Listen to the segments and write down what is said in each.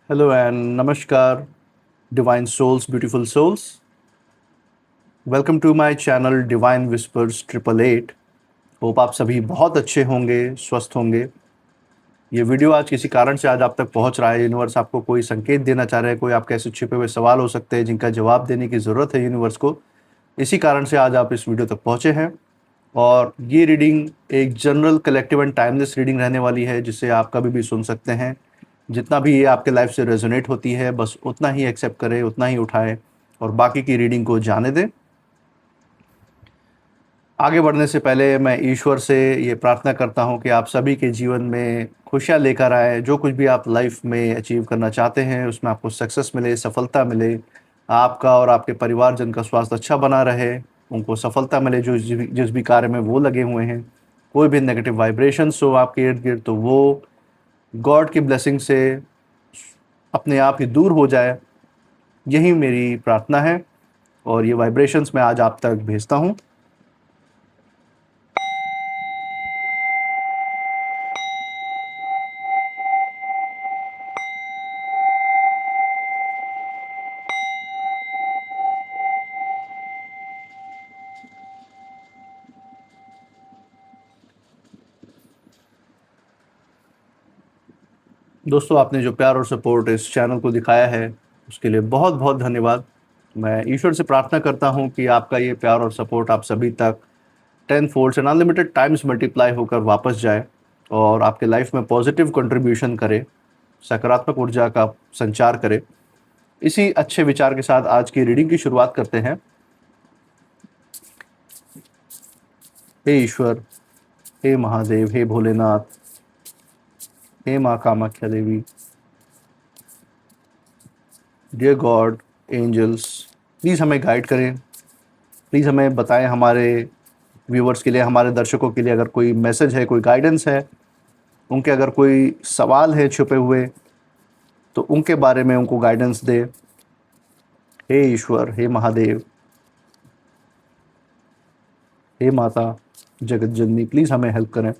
Hello and नमस्कार divine souls beautiful souls. Welcome to my channel divine whispers 888। Hope आप सभी बहुत अच्छे होंगे, स्वस्थ होंगे। ये वीडियो आज किसी कारण से आज आप तक पहुंच रहा है। यूनिवर्स आपको कोई संकेत देना चाह रहा है, कोई आपके ऐसे छिपे हुए सवाल हो सकते हैं जिनका जवाब देने की ज़रूरत है यूनिवर्स को। इसी कारण से आज आप इस वीडियो तक पहुंचे हैं। और ये रीडिंग एक general collective and timeless reading रहने वाली है, जिसे आप कभी भी सुन सकते हैं। जितना भी ये आपके लाइफ से रेजोनेट होती है, बस उतना ही एक्सेप्ट करें, उतना ही उठाएं और बाकी की रीडिंग को जाने दें। आगे बढ़ने से पहले मैं ईश्वर से ये प्रार्थना करता हूँ कि आप सभी के जीवन में खुशियाँ लेकर आए। जो कुछ भी आप लाइफ में अचीव करना चाहते हैं उसमें आपको सक्सेस मिले, सफलता मिले। आपका और आपके परिवारजन का स्वास्थ्य अच्छा बना रहे, उनको सफलता मिले जो जिस भी कार्य में वो लगे हुए हैं। कोई भी नेगेटिव वाइब्रेशंस हो आपके इर्द गिर्द तो वो गॉड की ब्लेसिंग से अपने आप ही दूर हो जाए, यही मेरी प्रार्थना है। और ये वाइब्रेशंस मैं आज आप तक भेजता हूँ। दोस्तों, आपने जो प्यार और सपोर्ट इस चैनल को दिखाया है उसके लिए बहुत बहुत धन्यवाद। मैं ईश्वर से प्रार्थना करता हूँ कि आपका ये प्यार और सपोर्ट आप सभी तक 10 folds and unlimited times multiply होकर वापस जाए और आपके लाइफ में पॉजिटिव कंट्रीब्यूशन करे, सकारात्मक ऊर्जा का संचार करे। इसी अच्छे विचार के साथ आज की रीडिंग की शुरुआत करते हैं। हे ईश्वर, हे महादेव, हे भोलेनाथ, हे माँ कामाख्या देवी, डियर गॉड, एंजल्स, प्लीज़ हमें गाइड करें। प्लीज़ हमें बताएं, हमारे व्यूवर्स के लिए, हमारे दर्शकों के लिए अगर कोई मैसेज है, कोई गाइडेंस है, उनके अगर कोई सवाल है छुपे हुए तो उनके बारे में उनको गाइडेंस दे। हे ईश्वर, हे महादेव, हे माता जगत जननी, प्लीज़ हमें हेल्प करें।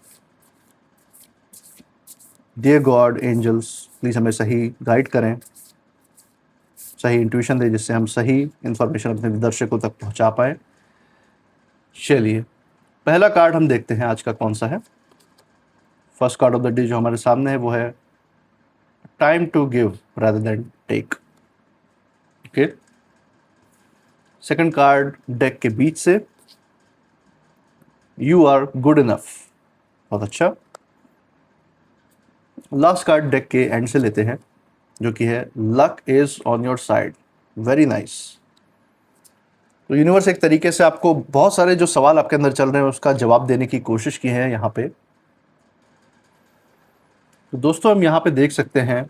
डियर गॉड, एंजल्स, प्लीज़ हमें सही गाइड करें, सही इंट्यूशन दे जिससे हम सही इंफॉर्मेशन अपने दर्शकों तक पहुंचा पाए। चलिए, पहला कार्ड हम देखते हैं आज का कौन सा है। First card of the day जो हमारे सामने है वो है time to give rather than take. Okay, second card deck के बीच से, यू आर गुड इनफ। बहुत अच्छा। लास्ट कार्ड डेक के एंड से लेते हैं जो कि है luck is on your side. Very nice. तो यूनिवर्स एक तरीके से आपको बहुत सारे जो सवाल आपके अंदर चल रहे हैं उसका जवाब देने की कोशिश की है यहाँ पे। तो दोस्तों, हम यहाँ पे देख सकते हैं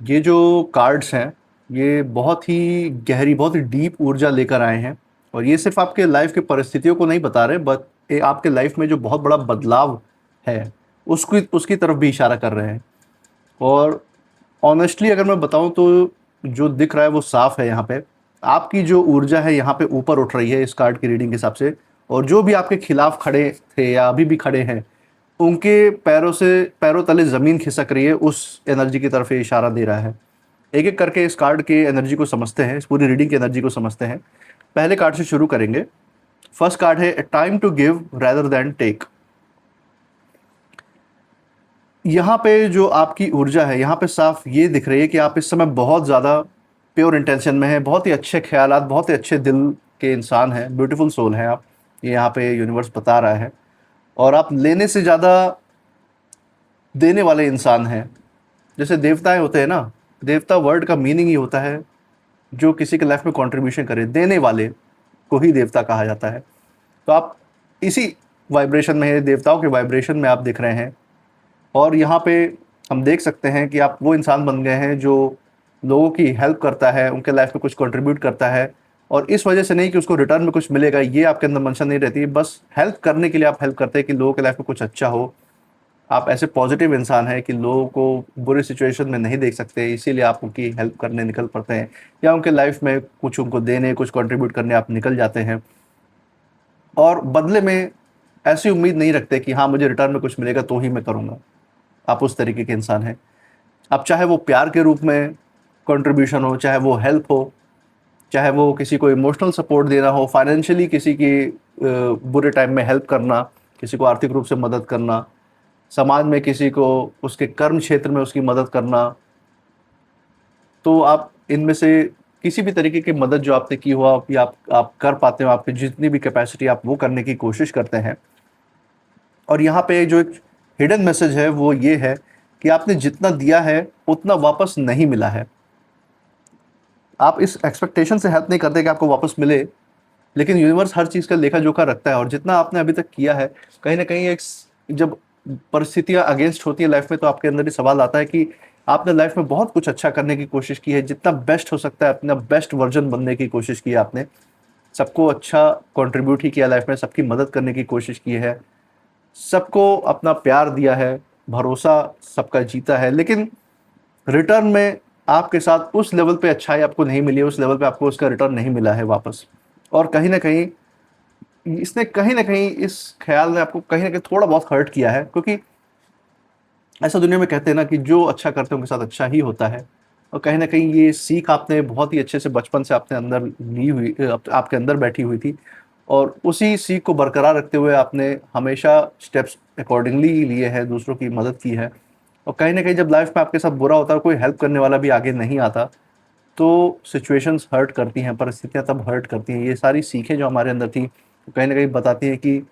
ये जो कार्ड्स हैं ये बहुत ही गहरी, बहुत ही डीप ऊर्जा लेकर आए हैं। और ये सिर्फ आपके लाइफ की परिस्थितियों को नहीं बता रहे, बट ये आपके लाइफ में जो बहुत बड़ा बदलाव है उसकी उसकी तरफ भी इशारा कर रहे हैं। और ऑनेस्टली अगर मैं बताऊं तो जो दिख रहा है वो साफ है। यहाँ पे आपकी जो ऊर्जा है यहाँ पे ऊपर उठ रही है इस कार्ड की रीडिंग के हिसाब से। और जो भी आपके खिलाफ खड़े थे या अभी भी खड़े हैं, उनके पैरों तले ज़मीन खिसक रही है, उस एनर्जी की तरफ ये इशारा दे रहा है। एक एक करके इस कार्ड की एनर्जी को समझते हैं, इस पूरी रीडिंग की एनर्जी को समझते हैं। पहले कार्ड से शुरू करेंगे। फर्स्ट कार्ड है time to give rather than take. यहाँ पे जो आपकी ऊर्जा है यहाँ पे साफ ये दिख रही है कि आप इस समय बहुत ज़्यादा प्योर इंटेंशन में हैं, बहुत ही अच्छे ख्यालात, बहुत ही अच्छे दिल के इंसान हैं, ब्यूटीफुल सोल हैं आप। ये यहाँ पे यूनिवर्स बता रहा है। और आप लेने से ज़्यादा देने वाले इंसान हैं। जैसे देवताएं होते हैं ना, देवता वर्ड का मीनिंग ही होता है जो किसी के लाइफ में कंट्रीब्यूशन करे, देने वाले को ही देवता कहा जाता है। तो आप इसी वाइब्रेशन में है, देवताओं के वाइब्रेशन में आप दिख रहे हैं। और यहाँ पे हम देख सकते हैं कि आप वो इंसान बन गए हैं जो लोगों की हेल्प करता है, उनके लाइफ में कुछ कंट्रीब्यूट करता है। और इस वजह से नहीं कि उसको रिटर्न में कुछ मिलेगा, ये आपके अंदर मंशा नहीं रहती, बस हेल्प करने के लिए आप हेल्प करते हैं कि लोगों के लाइफ में कुछ अच्छा हो। आप ऐसे पॉजिटिव इंसान हैं कि लोगों को बुरी सिचुएशन में नहीं देख सकते, इसीलिए आप उनकी हेल्प करने निकल पड़ते हैं, या उनके लाइफ में कुछ उनको देने, कुछ कंट्रीब्यूट करने आप निकल जाते हैं। और बदले में ऐसी उम्मीद नहीं रखते कि हाँ मुझे रिटर्न में कुछ मिलेगा तो ही मैं करूँगा। आप उस तरीके के इंसान हैं। अब चाहे वो प्यार के रूप में कंट्रीब्यूशन हो, चाहे वो हेल्प हो, चाहे वो किसी को इमोशनल सपोर्ट देना हो, फाइनेंशियली किसी की बुरे टाइम में हेल्प करना, किसी को आर्थिक रूप से मदद करना, समाज में किसी को उसके कर्म क्षेत्र में उसकी मदद करना। तो आप इनमें से किसी भी तरीके की मदद जो आपने की हो, आप कर पाते हो, आपकी जितनी भी कैपेसिटी आप वो करने की कोशिश करते हैं। और यहाँ पे जो एक हिडन मैसेज है वो ये है कि आपने जितना दिया है उतना वापस नहीं मिला है। आप इस एक्सपेक्टेशन से हेल्प नहीं करते कि आपको वापस मिले, लेकिन यूनिवर्स हर चीज़ का लेखा जोखा रखता है। और जितना आपने अभी तक किया है, कहीं ना कहीं जब परिस्थितियां अगेंस्ट होती है लाइफ में, तो आपके अंदर ये सवाल आता है कि आपने लाइफ में बहुत कुछ अच्छा करने की कोशिश की है, जितना बेस्ट हो सकता है अपना बेस्ट वर्जन बनने की कोशिश की है आपने, सबको अच्छा कंट्रीब्यूट ही किया लाइफ में, सबकी मदद करने की कोशिश की है, सबको अपना प्यार दिया है, भरोसा सबका जीता है। लेकिन रिटर्न में आपके साथ उस लेवल पे अच्छाई आपको नहीं मिली है, उस लेवल पे आपको उसका रिटर्न नहीं मिला है वापस। और कहीं ना कहीं इसने कहीं ना कहीं इस ख्याल ने आपको कहीं ना कहीं थोड़ा बहुत हर्ट किया है, क्योंकि ऐसा दुनिया में कहते हैं ना कि जो अच्छा करते हैं उनके साथ अच्छा ही होता है। और कहीं ना कहीं ये सीख आपने बहुत ही अच्छे से बचपन से आपने अंदर ली हुई, आपके अंदर बैठी हुई थी, और उसी सीख को बरकरार रखते हुए आपने हमेशा स्टेप्स अकॉर्डिंगली लिए हैं, दूसरों की मदद की है। और कहीं ना कहीं जब लाइफ में आपके साथ बुरा होता है और कोई हेल्प करने वाला भी आगे नहीं आता, तो सिचुएशंस हर्ट करती हैं, परिस्थितियां तब हर्ट करती हैं। ये सारी सीखें जो हमारे अंदर थी, वो कहीं ना कहीं बताती हैं कि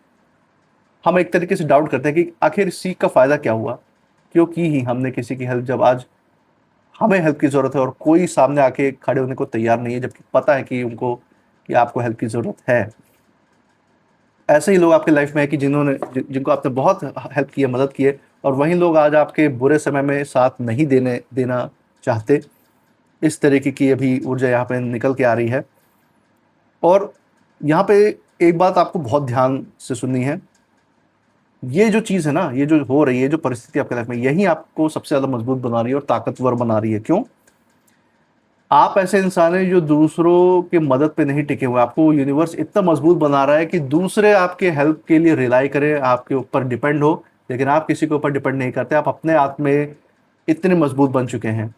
हम एक तरीके से डाउट करते हैं कि आखिर इस सीख का फ़ायदा क्या हुआ, क्यों की ही हमने किसी की हेल्प, जब आज हमें हेल्प की ज़रूरत है और कोई सामने आके खड़े होने को तैयार नहीं है, जबकि पता है कि उनको कि आपको हेल्प की ज़रूरत है। ऐसे ही लोग आपकी लाइफ में है कि जिनको आपने बहुत हेल्प की है, मदद की है, और वही लोग आज आपके बुरे समय में साथ नहीं देना चाहते। इस तरीके की अभी ऊर्जा यहाँ पे निकल के आ रही है। और यहाँ पे एक बात आपको बहुत ध्यान से सुननी है। ये जो चीज़ है ना, ये जो हो रही है, जो परिस्थिति आपके लाइफ में, यही आपको सबसे ज़्यादा मजबूत बना रही है और ताकतवर बना रही है। क्यों? आप ऐसे इंसान हैं जो दूसरों के मदद पे नहीं टिके हुए। आपको यूनिवर्स इतना मजबूत बना रहा है कि दूसरे आपके हेल्प के लिए रिलाई करें, आपके ऊपर डिपेंड हो, लेकिन आप किसी के ऊपर डिपेंड नहीं करते। आप अपने आप में इतने मजबूत बन चुके हैं।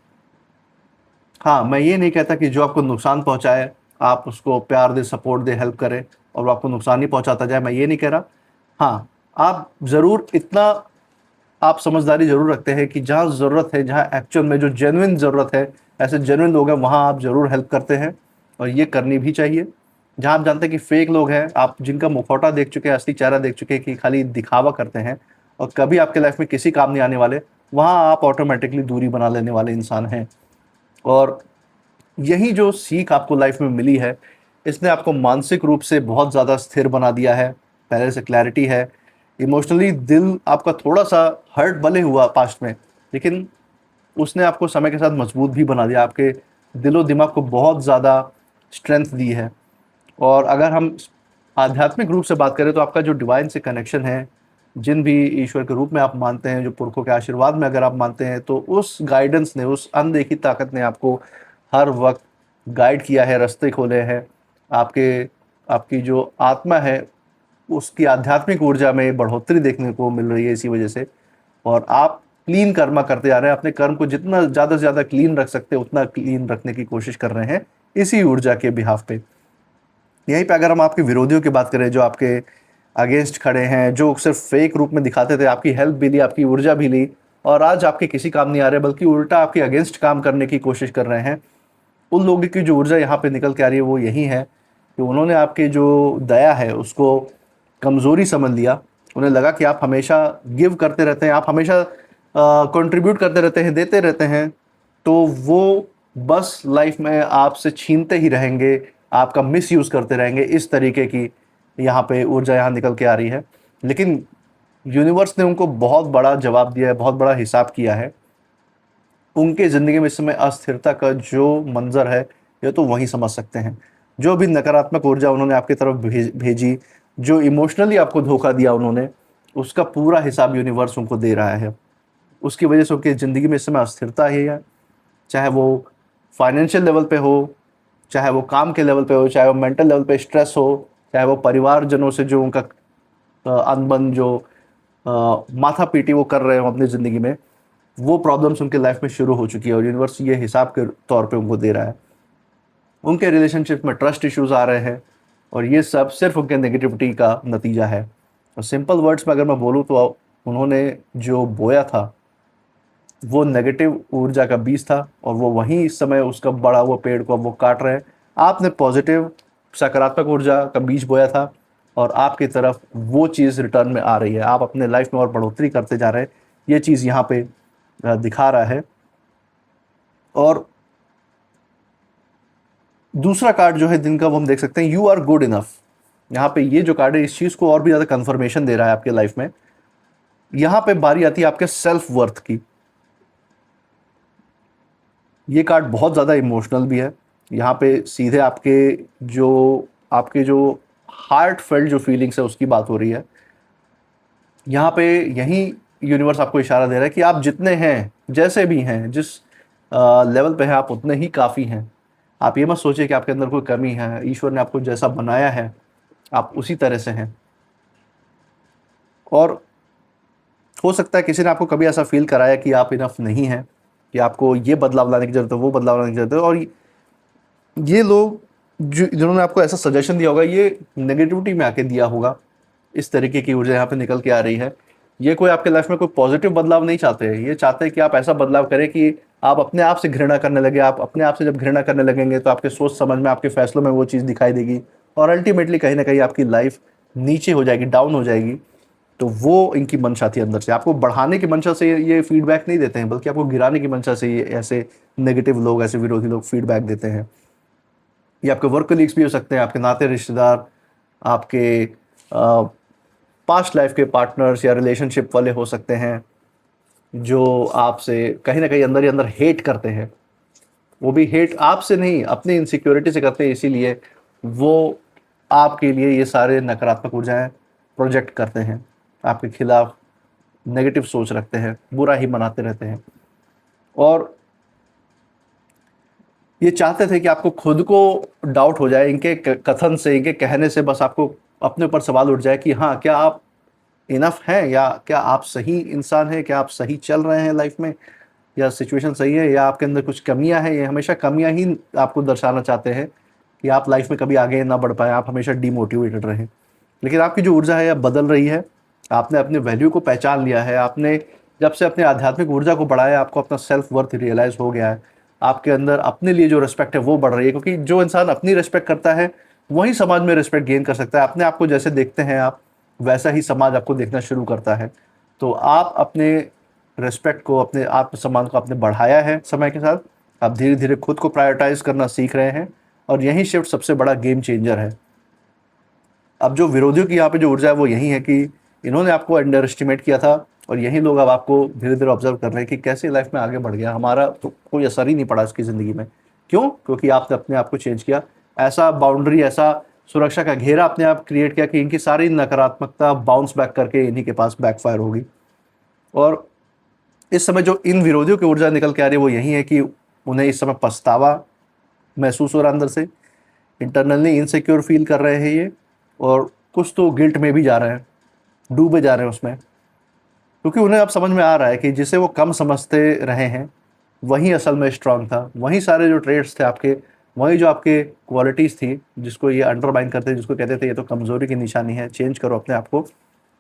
हाँ, मैं ये नहीं कहता कि जो आपको नुकसान पहुंचाए आप उसको प्यार दे, सपोर्ट दे, हेल्प करें, और वो आपको नुकसान नहीं पहुंचाता जाए, मैं ये नहीं कह रहा। हाँ, आप ज़रूर इतना, आप समझदारी ज़रूर रखते हैं कि जहाँ ज़रूरत है, जहाँ एक्चुअल में जो जेन्युइन ज़रूरत है, ऐसे जेन्युइन लोग हैं, वहाँ आप ज़रूर हेल्प करते हैं, और ये करनी भी चाहिए। जहाँ आप जानते हैं कि फेक लोग हैं, आप जिनका मुखौटा देख चुके हैं, असली चेहरा देख चुके हैं, कि खाली दिखावा करते हैं और कभी आपके लाइफ में किसी काम नहीं आने वाले, वहाँ आप ऑटोमेटिकली दूरी बना लेने वाले इंसान हैं। और यही जो सीख आपको लाइफ में मिली है, इसने आपको मानसिक रूप से बहुत ज़्यादा स्थिर बना दिया है। पहले से क्लैरिटी है। इमोशनली दिल आपका थोड़ा सा हर्ट भले हुआ पास्ट में, लेकिन उसने आपको समय के साथ मजबूत भी बना दिया। आपके दिलो दिमाग को बहुत ज़्यादा स्ट्रेंथ दी है। और अगर हम आध्यात्मिक रूप से बात करें, तो आपका जो डिवाइन से कनेक्शन है, जिन भी ईश्वर के रूप में आप मानते हैं, जो पुरखों के आशीर्वाद में अगर आप मानते हैं, तो उस गाइडेंस ने, उस अनदेखी ताकत ने आपको हर वक्त गाइड किया है, रास्ते खोले हैं। आपके आपकी जो आत्मा है, उसकी आध्यात्मिक ऊर्जा में बढ़ोतरी देखने को मिल रही है इसी वजह से। और आप क्लीन कर्मा करते आ रहे हैं, अपने कर्म को जितना ज़्यादा से ज़्यादा क्लीन रख सकते हैं उतना क्लीन रखने की कोशिश कर रहे हैं इसी ऊर्जा के बिहाफ पे। यहीं पे अगर हम आपके विरोधियों की बात करें, जो आपके अगेंस्ट खड़े हैं, जो सिर्फ फेक रूप में दिखाते थे, आपकी हेल्प भी ली, आपकी ऊर्जा भी ली, और आज आपके किसी काम नहीं आ रहे, बल्कि उल्टा आपके अगेंस्ट काम करने की कोशिश कर रहे हैं, उन लोगों की जो ऊर्जा यहाँ पे निकल के आ रही है वो यही है कि उन्होंने आपके जो दया है उसको कमज़ोरी समझ लिया। उन्हें लगा कि आप हमेशा गिव करते रहते हैं, आप हमेशा कंट्रीब्यूट करते रहते हैं, देते रहते हैं, तो वो बस लाइफ में आपसे छीनते ही रहेंगे, आपका मिस यूज़ करते रहेंगे। इस तरीके की यहाँ पे ऊर्जा यहाँ निकल के आ रही है। लेकिन यूनिवर्स ने उनको बहुत बड़ा जवाब दिया है, बहुत बड़ा हिसाब किया है। उनके ज़िंदगी में इस समय अस्थिरता का जो मंजर है, ये तो वही समझ सकते हैं। जो भी नकारात्मक ऊर्जा उन्होंने आपकी तरफ भेजी, जो इमोशनली आपको धोखा दिया उन्होंने, उसका पूरा हिसाब यूनिवर्स उनको दे रहा है। उसकी वजह से उनकी ज़िंदगी में इस समय अस्थिरता ही है। चाहे वो फाइनेंशियल लेवल पे हो, चाहे वो काम के लेवल पे हो, चाहे वो मेंटल लेवल पे स्ट्रेस हो, चाहे वो परिवारजनों से जो उनका अनबन, जो माथा पीटी वो कर रहे हो अपनी ज़िंदगी में, वो प्रॉब्लम्स उनके लाइफ में शुरू हो चुकी है और यूनिवर्स ये हिसाब के तौर पे उनको दे रहा है। उनके रिलेशनशिप में ट्रस्ट इश्यूज आ रहे हैं और ये सब सिर्फ उनके नेगेटिविटी का नतीजा है। और सिंपल वर्ड्स में अगर मैं बोलूँ तो उन्होंने जो बोया था वो नेगेटिव ऊर्जा का बीज था और वो वहीं इस समय उसका बड़ा हुआ पेड़ को अब वो काट रहे हैं। आपने पॉजिटिव सकारात्मक ऊर्जा का बीज बोया था और आपकी तरफ वो चीज़ रिटर्न में आ रही है। आप अपने लाइफ में और बढ़ोतरी करते जा रहे हैं। ये चीज़ यहाँ पे दिखा रहा है। और दूसरा कार्ड जो है दिन का वो हम देख सकते हैं, यू आर गुड इनफ। यहाँ पे ये जो कार्ड है इस चीज़ को और भी ज़्यादा कन्फर्मेशन दे रहा है आपके लाइफ में। यहाँ पे बारी आती है आपके सेल्फ वर्थ की। ये कार्ड बहुत ज़्यादा इमोशनल भी है। यहाँ पे सीधे आपके जो हार्ट फेल्ट जो फीलिंग्स है उसकी बात हो रही है। यहाँ पे यही यूनिवर्स आपको इशारा दे रहा है कि आप जितने हैं, जैसे भी हैं, जिस लेवल पे हैं, आप उतने ही काफ़ी हैं। आप ये मत सोचिए कि आपके अंदर कोई कमी है। ईश्वर ने आपको जैसा बनाया है आप उसी तरह से हैं। और हो सकता है किसी ने आपको कभी ऐसा फील कराया कि आप इनफ नहीं हैं, कि आपको ये बदलाव लाने की ज़रूरत है, वो बदलाव लाने की ज़रूरत है। और ये लोग जिन्होंने आपको ऐसा सजेशन दिया होगा ये नेगेटिविटी में आके दिया होगा। इस तरीके की ऊर्जा यहाँ पे निकल के आ रही है। ये कोई आपके लाइफ में कोई पॉजिटिव बदलाव नहीं चाहते हैं। ये चाहते हैं कि आप ऐसा बदलाव करें कि आप अपने आप से घृणा करने लगे। आप अपने आप से जब घृणा करने लगेंगे तो आपके सोच समझ में, आपके फैसलों में वो चीज़ दिखाई देगी और अल्टीमेटली कहीं ना कहीं आपकी लाइफ नीचे हो जाएगी, डाउन हो जाएगी। तो वो इनकी मंशा थी अंदर से। आपको बढ़ाने की मंशा से ये फीडबैक नहीं देते हैं, बल्कि आपको गिराने की मंशा से ये ऐसे नेगेटिव लोग, ऐसे विरोधी लोग फीडबैक देते हैं। ये आपके वर्क कलीग्स भी हो सकते हैं, आपके नाते रिश्तेदार, आपके पास्ट लाइफ के पार्टनर्स या रिलेशनशिप वाले हो सकते हैं जो आपसे कहीं ना कहीं अंदर ही अंदर हेट करते हैं। वो भी हेट आपसे नहीं, अपनी इनसिक्योरिटी से करते हैं। इसीलिए वो आपके लिए ये सारे नकारात्मक ऊर्जाएं प्रोजेक्ट करते हैं, आपके खिलाफ नेगेटिव सोच रखते हैं, बुरा ही मनाते रहते हैं। और ये चाहते थे कि आपको खुद को डाउट हो जाए इनके कथन से, इनके कहने से। बस आपको अपने ऊपर सवाल उठ जाए कि हाँ, क्या आप इनफ हैं, या क्या आप सही इंसान हैं, क्या आप सही चल रहे हैं लाइफ में, या सिचुएशन सही है, या आपके अंदर कुछ कमियां हैं। ये हमेशा कमियां ही आपको दर्शाना चाहते हैं कि आप लाइफ में कभी आगे ना बढ़ पाए, आप हमेशा डीमोटिवेटेड रहें। लेकिन आपकी जो ऊर्जा है अब बदल रही है। आपने अपने वैल्यू को पहचान लिया है। आपने जब से अपने आध्यात्मिक ऊर्जा को बढ़ाया, आपको अपना सेल्फ वर्थ रियलाइज हो गया है। आपके अंदर अपने लिए जो रिस्पेक्ट है वो बढ़ रही है, क्योंकि जो इंसान अपनी रिस्पेक्ट करता है वही समाज में रिस्पेक्ट गेन कर सकता है। अपने आप को जैसे देखते हैं आप, वैसा ही समाज आपको देखना शुरू करता है। तो आप अपने रिस्पेक्ट को, अपने आत्मसम्मान को आपने बढ़ाया है समय के साथ। आप धीरे धीरे खुद को प्रायोरिटाइज करना सीख रहे हैं और यही शिफ्ट सबसे बड़ा गेम चेंजर है। अब जो विरोधियों की यहाँ पे जो ऊर्जा है वो यही है कि इन्होंने आपको अंडर एस्टिमेट किया था और यही लोग अब आपको धीरे धीरे ऑब्जर्व कर रहे हैं कि कैसे लाइफ में आगे बढ़ गया। हमारा तो कोई असर ही नहीं पड़ा इसकी ज़िंदगी में। क्यों? क्योंकि आपने अपने आप को चेंज किया। ऐसा बाउंड्री, ऐसा सुरक्षा का घेरा अपने आप क्रिएट किया कि इनकी सारी नकारात्मकता बाउंस बैक करके इन्हीं के पास बैकफायर होगी। और इस समय जो इन विरोधियों की ऊर्जा निकल के आ रही है वो यही है कि उन्हें इस समय पछतावा महसूस हो रहा है अंदर से। इंटरनली इनसिक्योर फील कर रहे हैं ये, और कुछ तो गिल्ट में भी जा रहे हैं, डूबे जा रहे हैं उसमें। क्योंकि उन्हें अब समझ में आ रहा है कि जिसे वो कम समझते रहे हैं वही असल में स्ट्रांग था। वही सारे जो ट्रेड्स थे आपके, वही जो आपके क्वालिटीज़ थी जिसको ये अंडरमाइन करते, जिसको कहते थे ये तो कमज़ोरी की निशानी है, चेंज करो अपने आप को,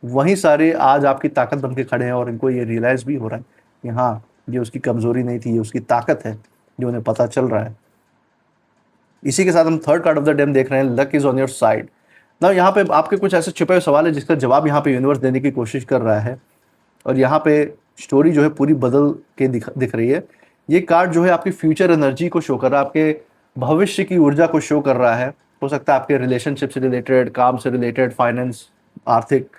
वही सारे आज आपकी ताकत बन के खड़े हैं। और इनको ये रियलाइज़ भी हो रहा है कि हाँ, ये उसकी कमज़ोरी नहीं थी, ये उसकी ताकत है, जो उन्हें पता चल रहा है। इसी के साथ हम third card of the day देख रहे हैं, luck is on your side. ना यहाँ पे आपके कुछ ऐसे छुपे हुए सवाल है जिसका जवाब यहाँ पे यूनिवर्स देने की कोशिश कर रहा है। और यहाँ पे स्टोरी जो है पूरी बदल के दिख रही है। ये कार्ड जो है आपकी फ्यूचर एनर्जी को शो कर रहा है, आपके भविष्य की ऊर्जा को शो कर रहा है। हो सकता है आपके रिलेशनशिप से रिलेटेड, काम से रिलेटेड, फाइनेंस, आर्थिक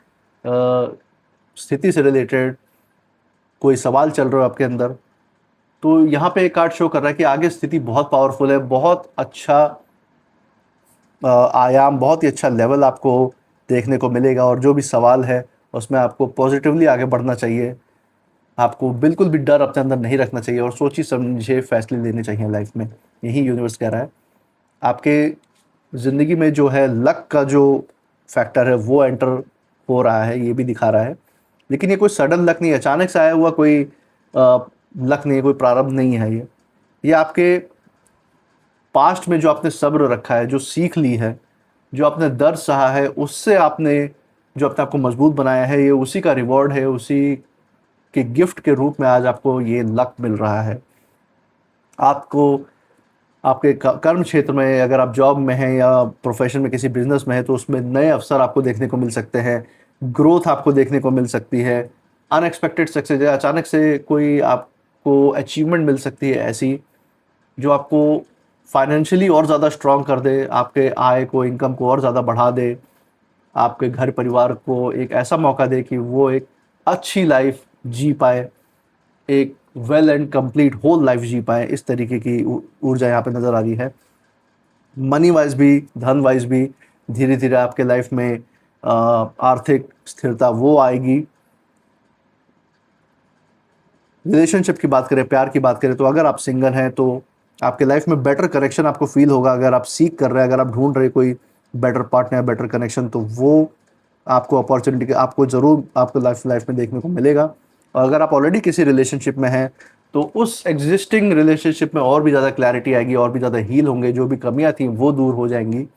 स्थिति से रिलेटेड कोई सवाल चल रहा है आपके अंदर। तो यहाँ पे एक कार्ड शो कर रहा है कि आगे स्थिति बहुत पावरफुल है, बहुत अच्छा आयाम, बहुत ही अच्छा लेवल आपको देखने को मिलेगा। और जो भी सवाल है उसमें आपको पॉजिटिवली आगे बढ़ना चाहिए। आपको बिल्कुल भी डर अपने अंदर नहीं रखना चाहिए और सोची समझे फैसले लेने चाहिए लाइफ में। यही यूनिवर्स कह रहा है। आपके ज़िंदगी में जो है लक का जो फैक्टर है वो एंटर हो रहा है, ये भी दिखा रहा है। लेकिन ये कोई सडन लक नहीं है, अचानक से आया हुआ कोई लक नहीं है, कोई प्रारब्ध नहीं है। ये आपके पास्ट में जो आपने सब्र रखा है, जो सीख ली है, जो आपने दर्द सहा है, उससे आपने जो अपने आप को मजबूत बनाया है, ये उसी का रिवॉर्ड है, उसी के गिफ्ट के रूप में आज आपको ये लक मिल रहा है। आपको आपके कर्म क्षेत्र में, अगर आप जॉब में हैं या प्रोफेशन में किसी बिजनेस में है, तो उसमें नए अवसर आपको देखने को मिल सकते हैं, ग्रोथ आपको देखने को मिल सकती है, अनएक्सपेक्टेड सक्सेस, अचानक से कोई आपको अचीवमेंट मिल सकती है ऐसी जो आपको फाइनेंशियली और ज़्यादा स्ट्रॉन्ग कर दे, आपके आय को, इनकम को और ज़्यादा बढ़ा दे, आपके घर परिवार को एक ऐसा मौका दे कि वो एक अच्छी लाइफ जी पाए, एक well and complete whole life जी पाए। इस तरीके की ऊर्जा यहाँ पे नज़र आ रही है। मनी वाइज भी, धन वाइज भी धीरे धीरे आपके लाइफ में आर्थिक स्थिरता वो आएगी। रिलेशनशिप की बात करें, प्यार की बात करें, तो अगर आप सिंगल हैं तो आपके लाइफ में बेटर कनेक्शन आपको फील होगा। अगर आप सीख कर रहे हैं, अगर आप ढूंढ रहे कोई बेटर पार्टनर, बेटर कनेक्शन, तो वो आपको अपॉर्चुनिटी आपको ज़रूर आपको लाइफ में देखने को मिलेगा। और अगर आप ऑलरेडी किसी रिलेशनशिप में हैं तो उस एग्जिस्टिंग रिलेशनशिप में और भी ज़्यादा क्लैरिटी आएगी, और भी ज़्यादा हील होंगे, जो भी कमियां थी वो दूर हो जाएंगी।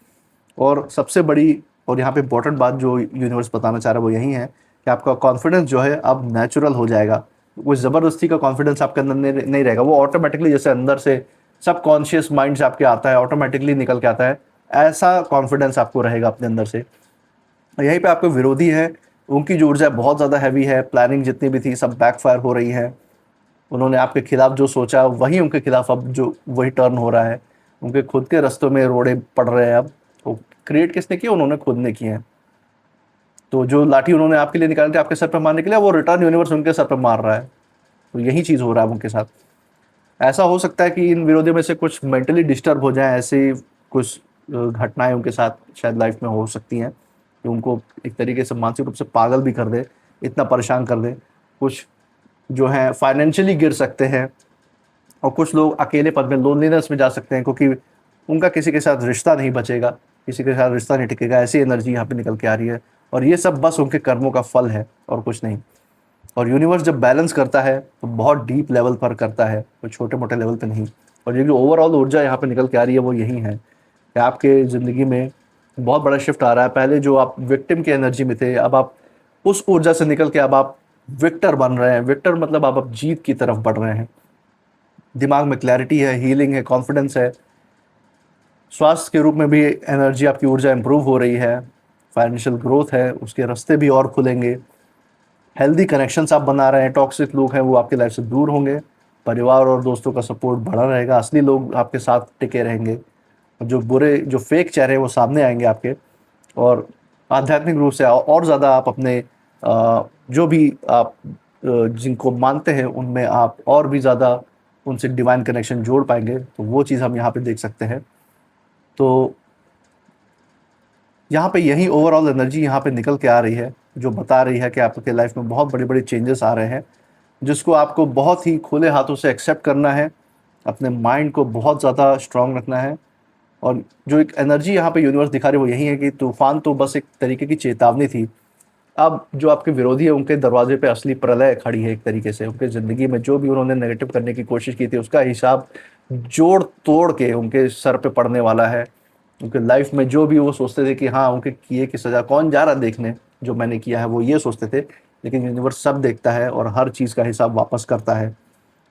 और सबसे बड़ी और यहाँ पे इंपॉर्टेंट बात जो यूनिवर्स बताना चाह रहा है वो यही है कि आपका कॉन्फिडेंस जो है अब नेचुरल हो जाएगा। वो ज़बरदस्ती का कॉन्फिडेंस आपके अंदर नहीं रहेगा, वो ऑटोमेटिकली जैसे अंदर से सब कॉन्शियस माइंड से आपके आता है, ऑटोमेटिकली निकल के आता है, ऐसा कॉन्फिडेंस आपको रहेगा अपने अंदर से। यहीं पे आपके विरोधी है, उनकी जो ऊर्जा बहुत ज़्यादा हैवी है, प्लानिंग जितनी भी थी सब बैकफायर हो रही है। उन्होंने आपके खिलाफ जो सोचा वही उनके खिलाफ अब जो वही टर्न हो रहा है। उनके खुद के रास्तों में रोड़े पड़ रहे हैं अब। तो क्रिएट किसने किए? उन्होंने खुद ने किए हैं। तो जो लाठी उन्होंने आपके लिए निकाली थी आपके सर पे मारने के लिए, वो रिटर्न यूनिवर्स उनके सर पे मार रहा है। तो यही चीज़ हो रहा है उनके साथ। ऐसा हो सकता है कि इन विरोधियों में से कुछ मेंटली डिस्टर्ब हो जाएं, ऐसी कुछ घटनाएं उनके साथ शायद लाइफ में हो सकती हैं कि उनको एक तरीके से मानसिक रूप से पागल भी कर दे, इतना परेशान कर दे। कुछ जो हैं फाइनेंशियली गिर सकते हैं, और कुछ लोग अकेलेपन में, लोनलीनेस में जा सकते हैं, क्योंकि उनका किसी के साथ रिश्ता नहीं बचेगा, किसी के साथ रिश्ता नहीं टिकेगा। ऐसी एनर्जी यहाँ पे निकल के आ रही है। और ये सब बस उनके कर्मों का फल है और कुछ नहीं। और यूनिवर्स जब बैलेंस करता है तो बहुत डीप लेवल पर करता है, तो छोटे मोटे लेवल पे नहीं। और ये जो ओवरऑल ऊर्जा यहाँ पे निकल के आ रही है वो यही है कि आपके ज़िंदगी में बहुत बड़ा शिफ्ट आ रहा है। पहले जो आप विक्टिम की एनर्जी में थे, अब आप उस ऊर्जा से निकल के अब आप विक्टर बन रहे हैं। विक्टर मतलब आप अब जीत की तरफ बढ़ रहे हैं। दिमाग में क्लैरिटी है, हीलिंग है, कॉन्फिडेंस है, स्वास्थ्य के रूप में भी एनर्जी, आपकी ऊर्जा इंप्रूव हो रही है, फाइनेंशियल ग्रोथ है, उसके रास्ते भी और खुलेंगे, हेल्दी कनेक्शंस आप बना रहे हैं, टॉक्सिक लोग हैं वो आपकी लाइफ से दूर होंगे, परिवार और दोस्तों का सपोर्ट बढ़ा रहेगा, असली लोग आपके साथ टिके रहेंगे, जो बुरे, जो फेक चेहरे हैं वो सामने आएंगे आपके। और आध्यात्मिक रूप से और ज़्यादा आप अपने जो भी आप जिनको मानते हैं उनमें आप और भी ज़्यादा उनसे डिवाइन कनेक्शन जोड़ पाएंगे। तो वो चीज़ हम यहाँ पे देख सकते हैं। तो यहाँ पे यही ओवरऑल एनर्जी यहाँ पे निकल के आ रही है, जो बता रही है कि आपके लाइफ में बहुत बड़े बड़े चेंजेस आ रहे हैं, जिसको आपको बहुत ही खुले हाथों से एक्सेप्ट करना है, अपने माइंड को बहुत ज़्यादा स्ट्रांग रखना है। और जो एक एनर्जी यहाँ पे यूनिवर्स दिखा रही है वो यही है कि तूफान तो बस एक तरीके की चेतावनी थी। अब जो आपके विरोधी है उनके दरवाजे पे असली प्रलय खड़ी है। एक तरीके से उनके ज़िंदगी में जो भी उन्होंने नेगेटिव करने की कोशिश की थी उसका हिसाब जोड़ तोड़ के उनके सर पे पड़ने वाला है। उनके लाइफ में जो भी वो सोचते थे कि हाँ उनके किए की सज़ा कौन जा रहा देखने, जो मैंने किया है, वो ये सोचते थे। लेकिन यूनिवर्स सब देखता है और हर चीज़ का हिसाब वापस करता है।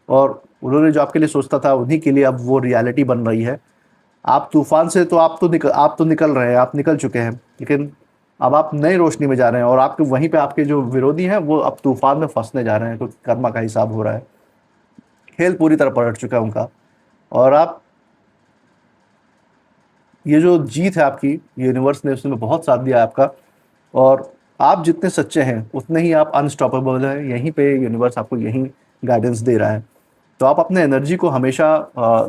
और उन्होंने जो आपके लिए सोचता था उन्हीं के लिए अब वो रियलिटी बन रही है। आप तूफान से तो आप तो निकल रहे हैं, आप निकल चुके हैं, लेकिन अब आप नई रोशनी में जा रहे हैं। और आपके वहीं पे आपके जो विरोधी हैं वो अब तूफान में फंसने जा रहे हैं, क्योंकि कर्मा का हिसाब हो रहा है। खेल पूरी तरह पलट चुका है उनका। और आप, ये जो जीत है आपकी, यूनिवर्स ने उसमें बहुत साथ दिया है आपका। और आप जितने सच्चे हैं उतने ही आप अनस्टॉपेबल हैं। यहीं पे यूनिवर्स आपको यही गाइडेंस दे रहा है। तो आप अपने एनर्जी को हमेशा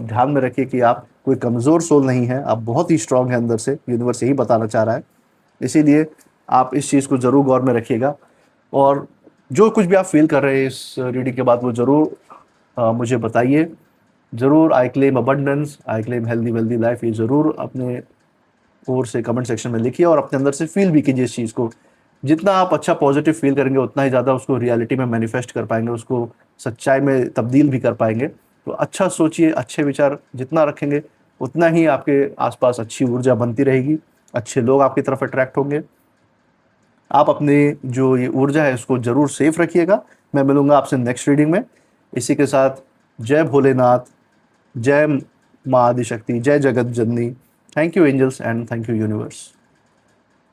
ध्यान में रखिए कि आप कोई कमज़ोर सोल नहीं है, आप बहुत ही स्ट्रांग हैं अंदर से। यूनिवर्स यही बताना चाह रहा है। इसीलिए आप इस चीज़ को ज़रूर गौर में रखिएगा। और जो कुछ भी आप फील कर रहे हैं इस रीडिंग के बाद वो ज़रूर मुझे बताइए। ज़रूर I claim abundance, I claim healthy wealthy life, ये ज़रूर अपने ओर से कमेंट सेक्शन में लिखिए और अपने अंदर से फील भी कीजिए इस चीज़ को जितना आप अच्छा पॉजिटिव फील करेंगे उतना ही ज़्यादा उसको रियलिटी में मैनिफेस्ट कर पाएंगे, उसको सच्चाई में तब्दील भी कर पाएंगे। तो अच्छा सोचिए, अच्छे विचार जितना रखेंगे उतना ही आपके आसपास अच्छी ऊर्जा बनती रहेगी, अच्छे लोग आपकी तरफ अट्रैक्ट होंगे। आप अपने जो ये ऊर्जा है उसको ज़रूर सेफ रखिएगा। मैं मिलूंगा आपसे नेक्स्ट रीडिंग में। इसी के साथ जय भोलेनाथ, जय माँ आदिशक्ति, जय जगत जननी। Thank you angels and thank you universe.